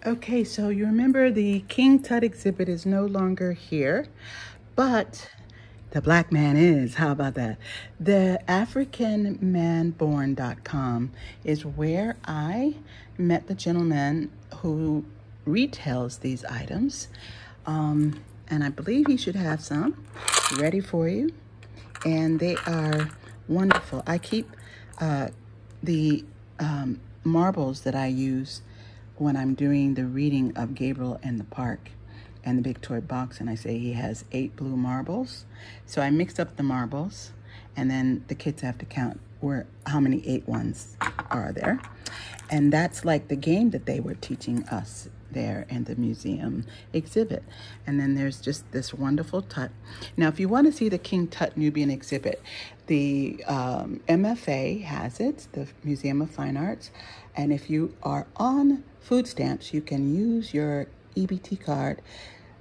Okay, so you remember the King Tut exhibit is no longer here, but the black man is. How about that? The AfricanManborn.com is where I met the gentleman who retails these items. And I believe he should have some ready for you. And they are wonderful. I keep the marbles that I use when I'm doing the reading of Gabriel in the Park and the Big Toy Box, and I say he has 8 blue marbles. So I mix up the marbles, and then the kids have to count how many 8 ones are there. And that's like the game that they were teaching us there in the museum exhibit. And then there's just this wonderful Tut. Now, if you want to see the King Tut Nubian exhibit, the MFA has it, the Museum of Fine Arts. And if you are on food stamps, you can use your EBT card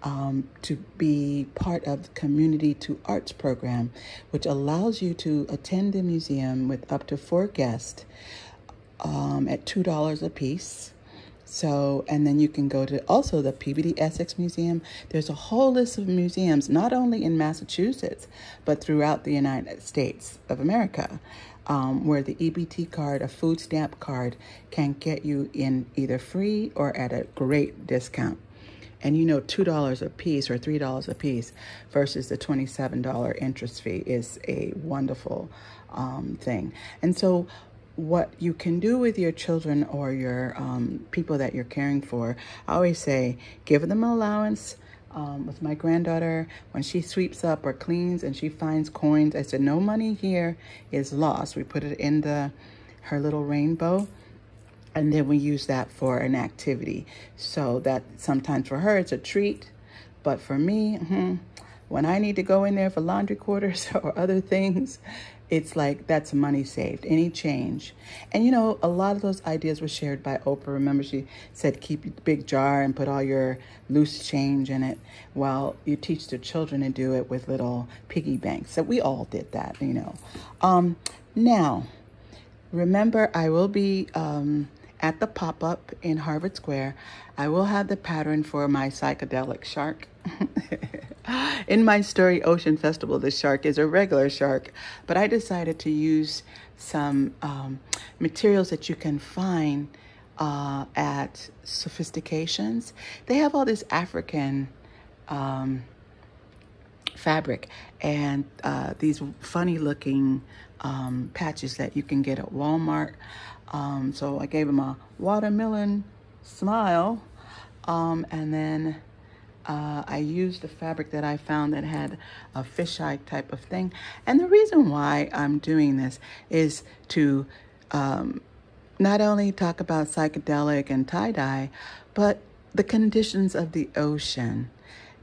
to be part of the Community to Arts program, which allows you to attend the museum with up to 4 guests at $2 a piece. So, and then you can go to also the PBD Essex Museum. There's a whole list of museums, not only in Massachusetts, but throughout the United States of America, where the EBT card, a food stamp card, can get you in either free or at a great discount. And you know, $2 a piece or $3 a piece versus the $27 interest fee is a wonderful thing. And so what you can do with your children or your people that you're caring for, I always say, give them an allowance. With my granddaughter, when she sweeps up or cleans and she finds coins, I said, no money here is lost. We put it in her little rainbow, and then we use that for an activity. So that sometimes for her, it's a treat. But for me, when I need to go in there for laundry quarters or other things, it's like that's money saved, any change. And you know, a lot of those ideas were shared by Oprah. Remember, she said, keep a big jar and put all your loose change in it. Well, you teach the children to do it with little piggy banks. So we all did that, you know. Now, remember, I will be at the pop-up in Harvard Square. I will have the pattern for my psychedelic shark. In my story Ocean Festival, the shark is a regular shark, but I decided to use some materials that you can find at Sophistications. They have all this African fabric and these funny looking patches that you can get at Walmart. So I gave him a watermelon smile, and then I used the fabric that I found that had a fisheye type of thing. And the reason why I'm doing this is to not only talk about psychedelic and tie-dye, but the conditions of the ocean.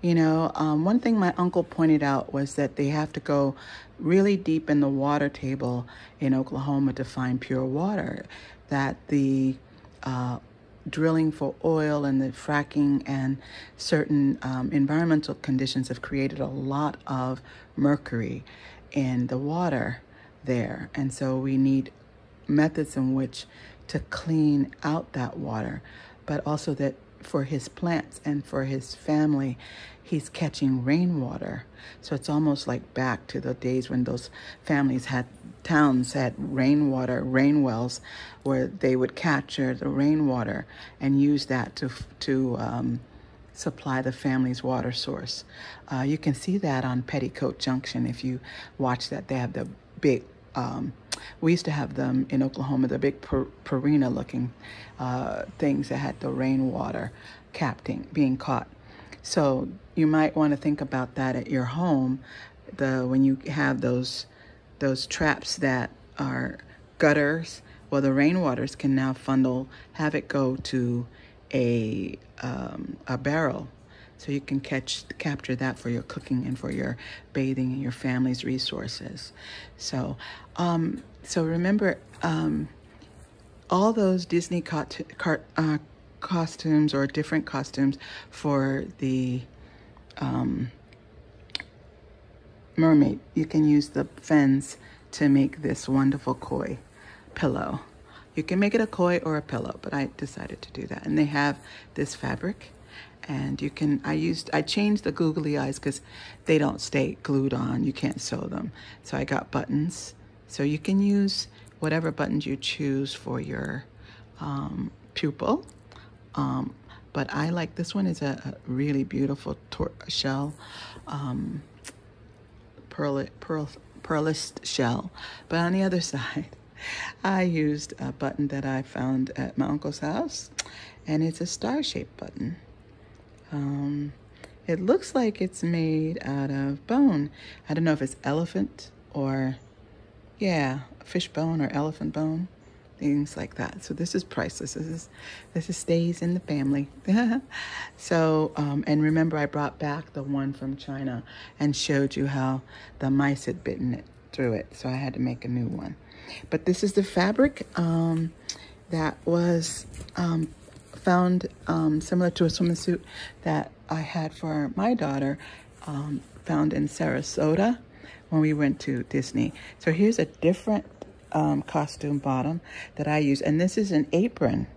You know, one thing my uncle pointed out was that they have to go really deep in the water table in Oklahoma to find pure water, that the drilling for oil and the fracking and certain environmental conditions have created a lot of mercury in the water there. And so we need methods in which to clean out that water, but also that for his plants and for his family, he's catching rainwater. So it's almost like back to the days when those towns had rainwater, rain wells, where they would capture the rainwater and use that to supply the family's water source. You can see that on Petticoat Junction. If you watch that, they have the big, we used to have them in Oklahoma, the big Purina looking things that had the rainwater being caught. So you might want to think about that at your home, when you have those traps that are gutters. Well, the rainwaters can now have it go to a barrel, so you can capture that for your cooking and for your bathing and your family's resources. So, so remember, all those Disney costumes or different costumes for the mermaid. You can use the fins to make this wonderful koi pillow. You can make it a koi or a pillow, but I decided to do that. And they have this fabric, and you can, I changed the googly eyes because they don't stay glued on. You can't sew them. So I got buttons. So you can use whatever buttons you choose for your pupil. But I like, this one is a really beautiful shell, pearlist shell. But on the other side, I used a button that I found at my uncle's house, and it's a star-shaped button. It looks like it's made out of bone. I don't know if it's elephant or, yeah, fish bone or elephant bone, things like that. So this is priceless. This stays in the family. So, and remember, I brought back the one from China and showed you how the mice had bitten it through it. So I had to make a new one. But this is the fabric that was found similar to a swimsuit that I had for my daughter, found in Sarasota when we went to Disney. So here's a different costume bottom that I use. And this is an apron,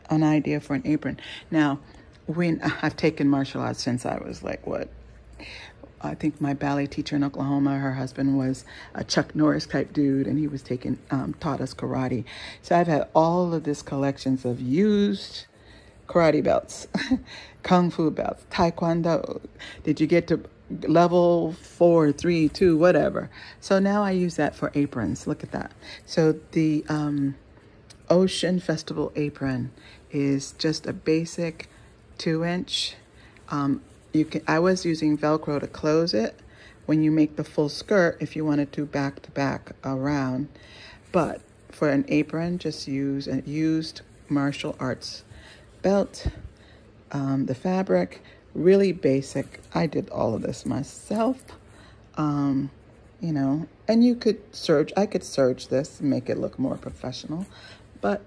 an idea for an apron. Now, when I've taken martial arts since I was like, what? I think my ballet teacher in Oklahoma, her husband was a Chuck Norris type dude, and he was taught us karate. So I've had all of this collections of used karate belts, kung fu belts, taekwondo. Did you get to level 4, 3, 2, whatever? So now I use that for aprons. Look at that. So the Ocean Festival apron is just a basic 2-inch. I was using Velcro to close it when you make the full skirt if you wanted to back around. But for an apron, just use a used martial arts belt. The fabric, really basic. I did all of this myself. You know, and you could I could serge this and make it look more professional, but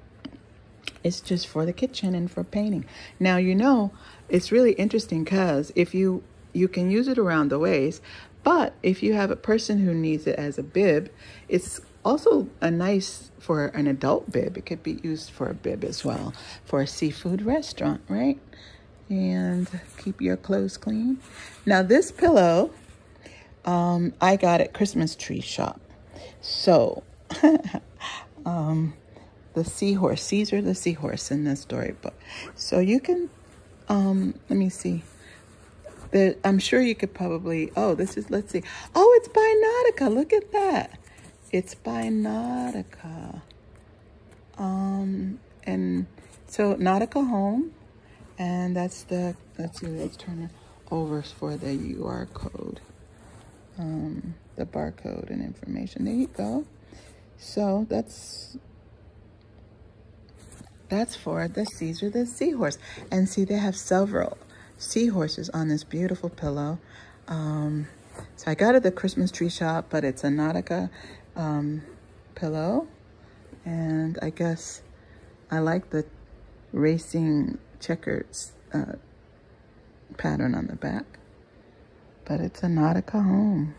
it's just for the kitchen and for painting. Now, you know, it's really interesting because if you can use it around the waist, but if you have a person who needs it as a bib, it's also a nice for an adult bib. It could be used for a bib as well, for a seafood restaurant, right? And keep your clothes clean. Now, this pillow, I got at Christmas tree shop. So, the seahorse, Caesar the seahorse in the storybook. So you can, let me see. I'm sure you could probably, let's see. Oh, it's by Nautica. Look at that. It's by Nautica. And so Nautica Home, and let's turn it over for the UR code, the barcode and information. There you go. So that's for the Caesar the seahorse. And see, they have several seahorses on this beautiful pillow. So I got it at the Christmas tree shop, but it's a Nautica pillow. And I guess I like the racing checkered pattern on the back. But it's a Nautica Home.